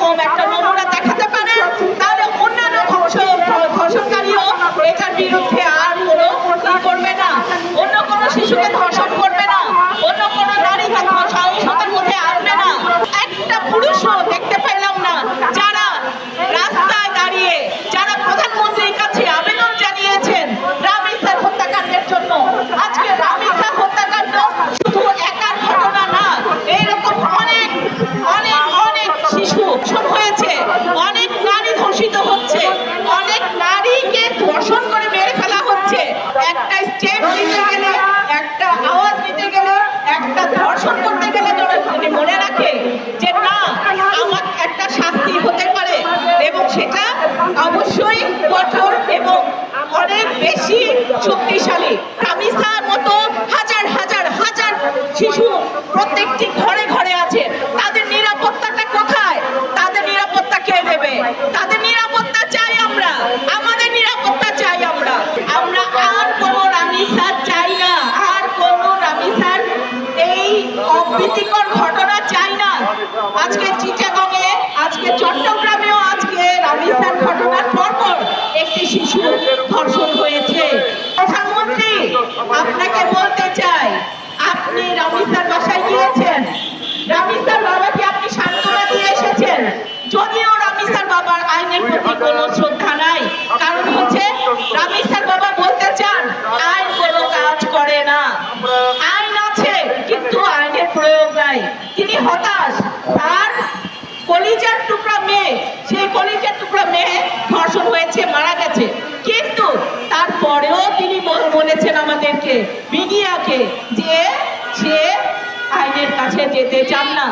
এরকম একটা নমুনা দেখাতে পারেন, তাহলে অন্যান্য ধর্ষণকারীও এটার বিরুদ্ধে আর কোনো কি করবে না, অন্য কোনো শিশুকে ধর্ষণ করবে না, অন্য কোনো নারীকে সহিংসতার মধ্যে আনবে না। একটা পুরুষও দেখতে পেলাম না যারা রাস্তায় দাঁড়িয়ে যারা প্রধানমন্ত্রীর কাছে আবেদন জানিয়েছেন রামিসার হত্যাকাণ্ডের জন্য। আজকে রামিসা হত্যাকাণ্ড শুধু একার ঘটনা না, এইরকম অনেক অনেক অনেক শিশু হয়েছে, অনেক নারী ধর্ষিত হচ্ছে, অনেক নারীকে ধর্ষণ করে মেরে ফেলা হচ্ছে। একটা স্টেপ নিতে গেলে, একটা আওয়াজ নিতে গেলে, একটা ধর্ষণ করতে গেলে যদি মনে রাখে যে না আমার একটা শাস্তি হতে পারে এবং সেটা অবশ্যই কঠোর এবং অনেক বেশি শক্তিশালী। রামিসার মতো হাজার হাজার হাজার শিশু প্রত্যেকটি ঘরে ঘরে আছে, তাদের নিরাপত্তাটা কোথায়? তাদের নিরাপত্তা কে দেবে? তাদের নিরাপত্তা চাই আমরা, আমাদের নিরাপত্তা চাই আমরা। আমরা আর কোনো রামিসা চাই না, আর কোনো রামিসার এই অপ্রীতিকর ঘটনা চাই না। আজকে চিটাগংয়ে, আজকে চট্টগ্রামেও আজকে রামিসার ঘটনার পরপর একটি শিশু ধর্ষণ হয়েছে। প্রধানমন্ত্রী, আপনাকে বলতে চাই, আপনি রামিসার বাসায় গিয়েছেন, রামিসার বাবাকে আপনি সান্ত্বনা দিয়ে এসেছেন। যদিও রামিসার বাবার আইনের প্রতি কোনো শ্রদ্ধা নাই, কারণ হচ্ছে রামিসার বাবা বলতে চান আইন কোনো কাজ করে না, আইন আছে কিন্তু আইনের প্রয়োগ নাই। তিনি হতাশ, তার কলিজার টুকরা মেয়ে, সেই কলিজার টুকরা মেয়ে ধর্ষণ হয়েছে, মারা গেছে, কিন্তু তারপরেও তিনি বলেছেন আমাদেরকে, মিডিয়াকে, যে সে আইনের কাছে যেতে চান না।